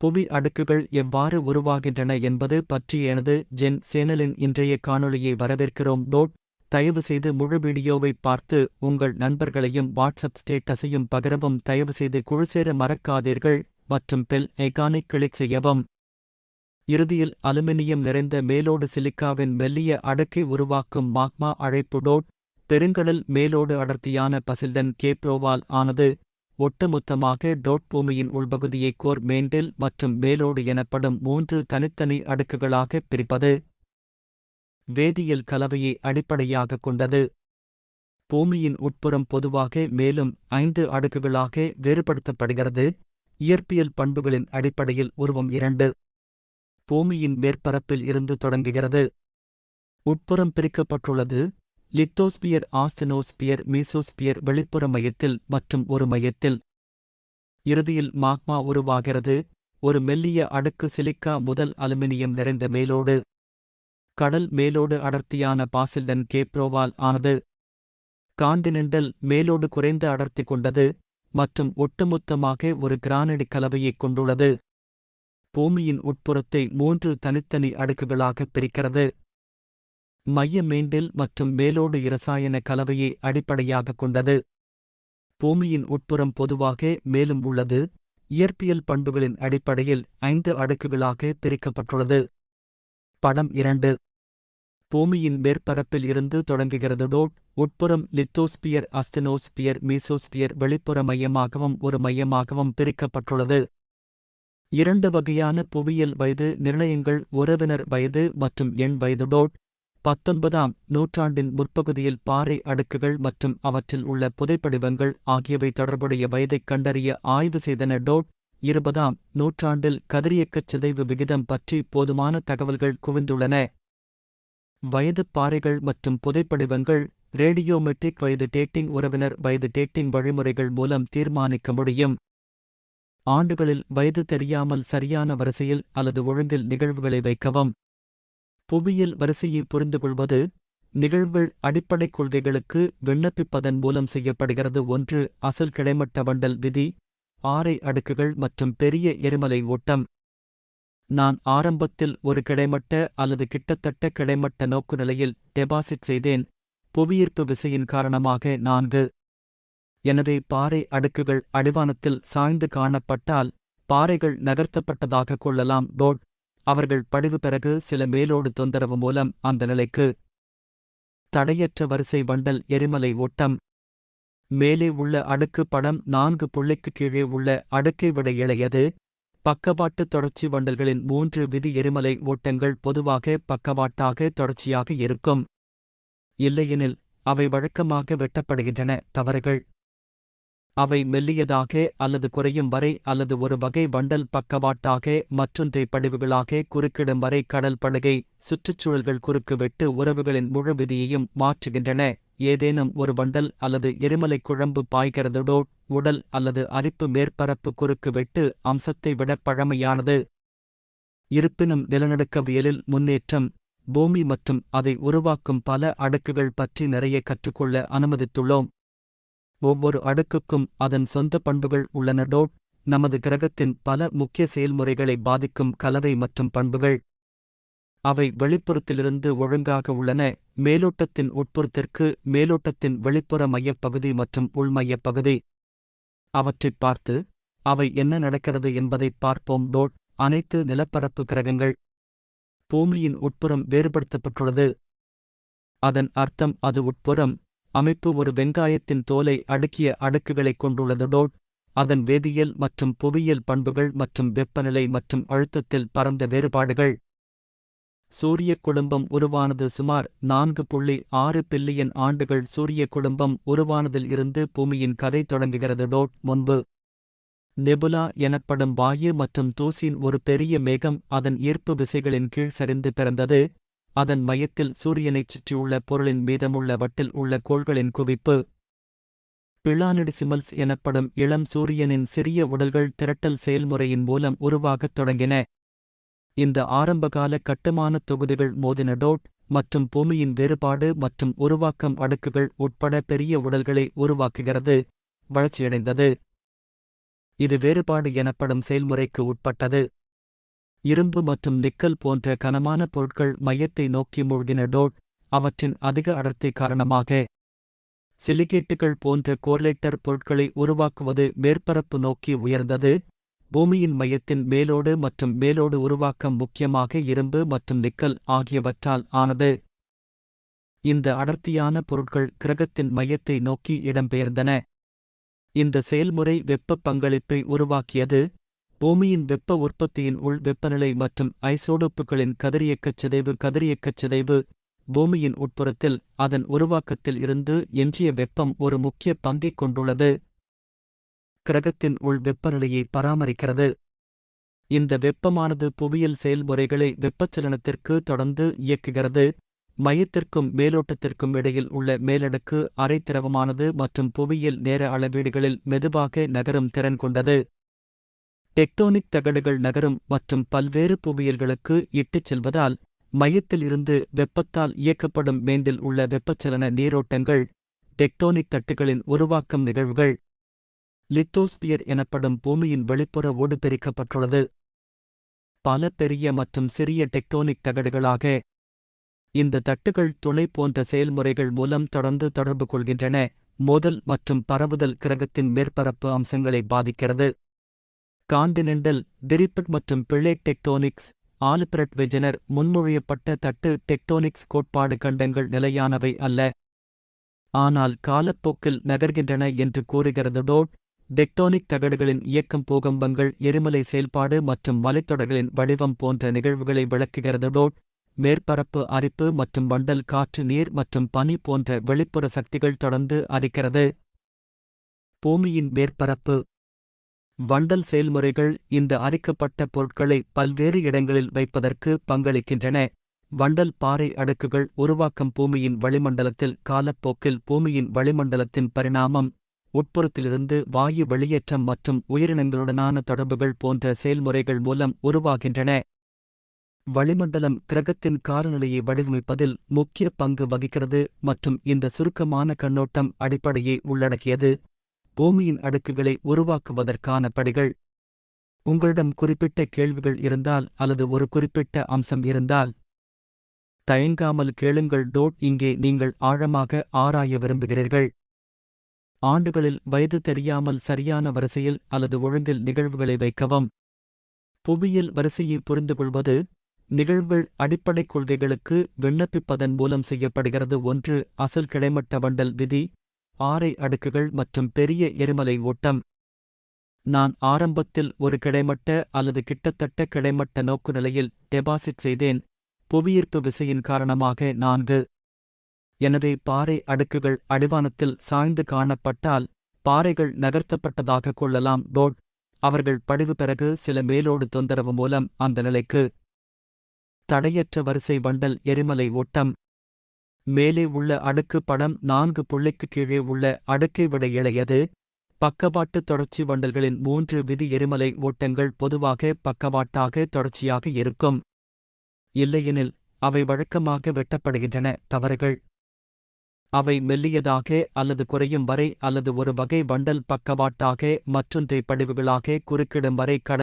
புவி அடுக்குகள் எவ்வாறு உருவாகின்றன என்பது பற்றிய எனது ஜென் சேனலின் இன்றைய காணொளியை வரவேற்கிறோம். தயவுசெய்து முழு வீடியோவை பார்த்து உங்கள் நண்பர்களையும் வாட்ஸ்அப் ஸ்டேட்டஸையும் பகிரவும். தயவுசெய்து குழுசேர மறக்காதீர்கள் மற்றும் பெல் ஐகானை கிளிக் செய்யவும். இறுதியில் அலுமினியம் நிறைந்த மேலோடு சிலிக்காவின் மெல்லிய அடுக்கை உருவாக்கும் மாக்மா அழைப்பு. பெருங்கடல் மேலோடு அடர்த்தியான பசில்டன் கேப்ரோவால் ஆனது. ஒட்டுமொத்தமாக பூமியின் உள்பகுதியை கோர், மேண்டில் மற்றும் மேலோடு எனப்படும் 3 தனித்தனி அடுக்குகளாகப் பிரிப்பது. வேதியியல் கலவையை அடிப்படையாகக் கொண்டது. பூமியின் உட்புறம் பொதுவாக மேலும் 5 அடுக்குகளாக வேறுபடுத்தப்படுகிறது. இயற்பியல் பண்புகளின் அடிப்படையில் உருவம் 2 பூமியின் மேற்பரப்பில் இருந்து தொடங்குகிறது. உட்புறம் பிரிக்கப்பட்டுள்ளது. லித்தோஸ்பியர், ஆஸ்தெனோஸ்பியர், மீசோஸ்பியர் வெளிப்புற மையத்தில் மற்றும் ஒரு மையத்தில். இறுதியில் மாக்மா உருவாகிறது. ஒரு மெல்லிய அடுக்கு சிலிக்கா முதல் அலுமினியம் நிறைந்த மேலோடு. கடல் மேலோடு அடர்த்தியான பாசில்டன் கேப்ரோவால் ஆனது. காண்டினென்டல் மேலோடு குறைந்த அடர்த்தி கொண்டது மற்றும் ஒட்டுமொத்தமாக ஒரு கிரானைட் கலவையைக் கொண்டுள்ளது. பூமியின் உட்புறத்தை 3 தனித்தனி அடுக்குகளாகப் பிரிக்கிறது. மைய மேண்டில் மற்றும் மேலோடு இரசாயன கலவையை அடிப்படையாகக் கொண்டது. பூமியின் உட்புறம் பொதுவாக மேலும் உள்ளது. இயற்பியல் பண்புகளின் அடிப்படையில் 5 அடுக்குகளாக பிரிக்கப்பட்டுள்ளது. படம் 2 பூமியின் மேற்பரப்பில் இருந்து தொடங்குகிறது. உட்புறம் லித்தோஸ்பியர், ஆஸ்தெனோஸ்பியர், மீசோஸ்பியர் வெளிப்புற மையமாகவும் ஒரு மையமாகவும் பிரிக்கப்பட்டுள்ளது. 2 வகையான புவியியல் வயது நிர்ணயங்கள்: உறவினர் வயது மற்றும் எண் வயது. 19ஆம் நூற்றாண்டின் முற்பகுதியில் பாறை அடுக்குகள் மற்றும் அவற்றில் உள்ள புதைப்படிவங்கள் ஆகியவை தொடர்புடைய வயதைக் கண்டறிய ஆய்வு செய்தன. 20ஆம் நூற்றாண்டில் கதிரியக்கச் சிதைவு விகிதம் பற்றி போதுமான தகவல்கள் குவிந்துள்ளன. வயது பாறைகள் மற்றும் புதைப்படிவங்கள் ரேடியோமெட்ரிக் வயது டேட்டிங் உறவினர் வயது டேட்டிங் வழிமுறைகள் மூலம் தீர்மானிக்க முடியும். ஆண்டுகளில் வயது தெரியாமல் சரியான வரிசையில் அல்லது ஒழுங்கில் நிகழ்வுகளை வைக்கவும். புவியியல் வரிசையை புரிந்துகொள்வது. நிகழ்வுகள் அடிப்படைக் கொள்கைகளுக்கு விண்ணப்பிப்பதன் மூலம் செய்யப்படுகிறது. 1. அசல் கிடைமட்ட வண்டல் விதி. ஆறை அடுக்குகள் மற்றும் பெரிய எரிமலை ஓட்டம். நான் ஆரம்பத்தில் ஒரு கிடைமட்ட அல்லது கிட்டத்தட்ட கிடைமட்ட நோக்குநிலையில் டெபாசிட் செய்தேன். புவியீர்ப்பு விசையின் காரணமாக 4. எனவே பாறை அடுக்குகள் அடிவானத்தில் சாய்ந்து காணப்பட்டால் பாறைகள் நகர்த்தப்பட்டதாக கொள்ளலாம். அவர்கள் படிவு பிறகு சில மேலோடு தொந்தரவு மூலம் அந்த நிலைக்கு. தடையற்ற வரிசை வண்டல் எரிமலை ஓட்டம். மேலே உள்ள அடுக்கு படம் 4 புள்ளிக்கு கீழே உள்ள அடுக்கை விட இளையது. பக்கவாட்டு தொடர்ச்சி வண்டல்களின் 3 விதி எரிமலை ஓட்டங்கள் பொதுவாக பக்கவாட்டாக தொடர்ச்சியாக இருக்கும். இல்லையெனில் அவை வழக்கமாக வெட்டப்படுகின்றன. தவறுகள்: அவை மெல்லியதாக அல்லது குறையும் வரை அல்லது ஒரு வகை வண்டல் பக்கவாட்டாக மற்றொன்றை படிவுகளாக குறுக்கிடும் வரை. கடல் படுகை சுற்றுச்சூழல்கள் குறுக்கு வெட்டு உறவுகளின் முழு விதியையும் மாற்றுகின்றன. ஏதேனும் ஒரு வண்டல் அல்லது எரிமலை குழம்பு பாய்கிறது. உடல் அல்லது அரிப்பு மேற்பரப்பு குறுக்கு வெட்டு அம்சத்தை விட பழமையானது. இருப்பினும் நிலநடுக்கவியலில் முன்னேற்றம் பூமி மற்றும் அதை உருவாக்கும் பல அடுக்குகள் பற்றி நிறைய கற்றுக்கொள்ள அனுமதித்துள்ளோம். ஒவ்வொரு அடுக்குக்கும் அதன் சொந்த பண்புகள் உள்ளன. நமது கிரகத்தின் பல முக்கிய செயல்முறைகளை பாதிக்கும் கலவை மற்றும் பண்புகள். அவை வெளிப்புறத்திலிருந்து ஒழுங்காக உள்ளன. மேலோட்டத்தின் உட்புறத்திற்கு மேலோட்டத்தின் வெளிப்புற மையப்பகுதி மற்றும் உள்மையப்பகுதி. அவற்றைப் பார்த்து அவை என்ன நடக்கிறது என்பதைப் பார்ப்போம். அனைத்து நிலப்பரப்பு கிரகங்கள். பூமியின் உட்புறம் வேறுபடுத்தப்பட்டுள்ளது. அதன் அர்த்தம் அது உட்புறம் அமைப்பு ஒரு வெங்காயத்தின் தோலை அடுக்கிய அடுக்குகளைக் கொண்டுள்ளது. அதன் வேதியியல் மற்றும் புவியியல் பண்புகள் மற்றும் வெப்பநிலை மற்றும் அழுத்தத்தில் பரந்த வேறுபாடுகள். சூரிய குடும்பம் உருவானது சுமார் 4.6 பில்லியன் ஆண்டுகள். சூரிய குடும்பம் உருவானதில் இருந்து பூமியின் கதை தொடங்குகிறது. முன்பு நெபுலா எனப்படும் வாயு மற்றும் தூசின் ஒரு பெரிய மேகம் அதன் ஈர்ப்பு விசைகளின் கீழ் சரிந்து பிறந்தது. அதன் மையத்தில் சூரியனைச் சுற்றியுள்ள பொருளின் மீதமுள்ள வட்டில் உள்ள கோள்களின் குவிப்பு. பிளானடிசிமல்ஸ் எனப்படும் இளம் சூரியனின் சிறிய உடல்கள் திரட்டல் செயல்முறையின் மூலம் உருவாகத் தொடங்கின. இந்த ஆரம்பகால கட்டுமான தொகுதிகள் மோதின. மற்றும் பூமியின் வேறுபாடு மற்றும் உருவாக்கம் அடுக்குகள் உட்பட பெரிய உடல்களை உருவாக்குகிறது. வளர்ச்சியடைந்தது. இது வேறுபாடு எனப்படும் செயல்முறைக்கு உட்பட்டது. இரும்பு மற்றும் நிக்கல் போன்ற கனமான பொருட்கள் மையத்தை நோக்கி மூழ்கின. அவற்றின் அதிக அடர்த்தி காரணமாக சிலிகேட்டுகள் போன்ற கோர்லேட்டர் பொருட்களை உருவாக்குவது மேற்பரப்பு நோக்கி உயர்ந்தது. பூமியின் மையத்தின் மேலோடு மற்றும் மேலோடு உருவாக்கம் முக்கியமாக இரும்பு மற்றும் நிக்கல் ஆகியவற்றால் ஆனது. இந்த அடர்த்தியான பொருட்கள் கிரகத்தின் மையத்தை நோக்கி இடம்பெயர்ந்தன. இந்த செயல்முறை வெப்ப பங்களிப்பை உருவாக்கியது. பூமியின் வெப்ப உற்பத்தியின் உள் வெப்பநிலை மற்றும் ஐசோடோப்புகளின் கதிரியக்கச் சிதைவு பூமியின் உட்புறத்தில் அதன் உருவாக்கத்தில் இருந்து எஞ்சிய வெப்பம் ஒரு முக்கிய பங்கைக் கொண்டுள்ளது. கிரகத்தின் உள் வெப்பநிலையை பராமரிக்கிறது. இந்த வெப்பமானது புவியியல் செயல்முறைகளை வெப்பச்சலனத்திற்கு தொடர்ந்து இயக்குகிறது. மையத்திற்கும் மேலோட்டத்திற்கும் இடையில் உள்ள மேலடுக்கு அரை திரவமானது மற்றும் புவியியல் நேர அளவீடுகளில் மெதுவாக நகரும் திறன் கொண்டது. டெக்டோனிக் தகடுகள் நகரும் மற்றும் பல்வேறு புவியியல்களுக்கு இட்டுச் செல்வதால் மையத்தில் இருந்து வெப்பத்தால் இயக்கப்படும் மேண்டில் உள்ள வெப்பச்சலன நீரோட்டங்கள் டெக்டோனிக் தட்டுகளின் உருவாக்கம் நிகழ்வுகள். லித்தோஸ்பியர் எனப்படும் பூமியின் வெளிப்புற ஓடு பிரிக்கப்பட்டுள்ளது. பல பெரிய மற்றும் சிறிய டெக்டோனிக் தகடுகளாக இந்த தட்டுகள் துணை போன்ற செயல்முறைகள் மூலம் தொடர்ந்து தொடர்பு கொள்கின்றன. மோதல் மற்றும் பரவுதல் கிரகத்தின் மேற்பரப்பு அம்சங்களை பாதிக்கிறது. கான்டினென்டல் டிரிப்ட் மற்றும் பிளேட் டெக்டோனிக்ஸ். ஆல்பிரட் வெஜனர் முன்மொழியப்பட்ட தட்டு டெக்டோனிக்ஸ் கோட்பாடு கண்டங்கள் நிலையானவை அல்ல, ஆனால் காலப்போக்கில் நகர்கின்றன என்று கூறுகிறது. டெக்டோனிக் தகடுகளின் இயக்கம் பூகம்பங்கள், எரிமலை செயல்பாடு மற்றும் மலைத்தொடர்களின் வடிவம் போன்ற நிகழ்வுகளை விளக்குகிறது. மேற்பரப்பு அரிப்பு மற்றும் வண்டல் காற்று, நீர் மற்றும் பனி போன்ற வெளிப்புற சக்திகள் தொடர்ந்து அரிக்கிறது. பூமியின் மேற்பரப்பு வண்டல் செயல்முறைகள் இந்த அரிக்கப்பட்ட பொருட்களை பல்வேறு இடங்களில் வைப்பதற்கு பங்களிக்கின்றன. வண்டல் பாறை அடுக்குகள் உருவாக்கம் பூமியின் வளிமண்டலத்தில் காலப்போக்கில் பூமியின் வளிமண்டலத்தின் பரிணாமம், உட்புறத்திலிருந்து வாயு வெளியேற்றம் மற்றும் உயிரினங்களுடனான தொடர்புகள் போன்ற செயல்முறைகள் மூலம் உருவாகின்றன. வளிமண்டலம் கிரகத்தின் காலநிலையை வடிவமைப்பதில் முக்கிய பங்கு வகிக்கிறது மற்றும் இந்த சுருக்கமான கண்ணோட்டம் அடிப்படையை உள்ளடக்கியது. பூமியின் அடுக்குகளை உருவாக்குவதற்கான படிகள். உங்களிடம் குறிப்பிட்ட கேள்விகள் இருந்தால் அல்லது ஒரு குறிப்பிட்ட அம்சம் இருந்தால் தயங்காமல் கேளுங்கள். இங்கே நீங்கள் ஆழமாக ஆராய விரும்புகிறீர்கள். ஆண்டுகளில் வயது தெரியாமல் சரியான வரிசையில் அல்லது ஒழுங்கில் நிகழ்வுகளை வைக்கவும். புவியியல் வரிசையை புரிந்துகொள்வது. நிகழ்வுகள் அடிப்படை கொள்கைகளுக்கு விண்ணப்பிப்பதன் மூலம் செய்யப்படுகிறது. 1. அசல் கிடைமட்ட வண்டல் விதி, ஆரை அடுக்குகள் மற்றும் பெரிய எரிமலை ஓட்டம். நான் ஆரம்பத்தில் ஒரு கிடைமட்ட அல்லது கிட்டத்தட்ட கிடைமட்ட நோக்குநிலையில் டெபாசிட் செய்தேன். புவியீர்ப்பு விசையின் காரணமாக 4. எனவே பாறை அடுக்குகள் அடிவானத்தில் சாய்ந்து காணப்பட்டால் பாறைகள் நகர்த்தப்பட்டதாக கொள்ளலாம். அவர்கள் படிவு பிறகு சில மேலோடு தொந்தரவு மூலம் அந்த நிலைக்கு. தடையற்ற வரிசை வண்டல் எரிமலை ஓட்டம். மேலே உள்ள அடுக்கு படம் 4 புள்ளிக்கு கீழே உள்ள அடுக்கை விட இளையது. பக்கவாட்டு தொடர்ச்சி வண்டல்களின் 3 விதி எரிமலை ஓட்டங்கள் பொதுவாக பக்கவாட்டாக தொடர்ச்சியாக இருக்கும். இல்லையெனில் அவை வழக்கமாக வெட்டப்படுகின்றன. தவறுகள். அவை மெல்லியதாக அல்லது குறையும் வரை அல்லது ஒரு வகை வண்டல் பக்கவாட்டாக மற்றொன்றை படிவுகளாக குறுக்கிடும் வரை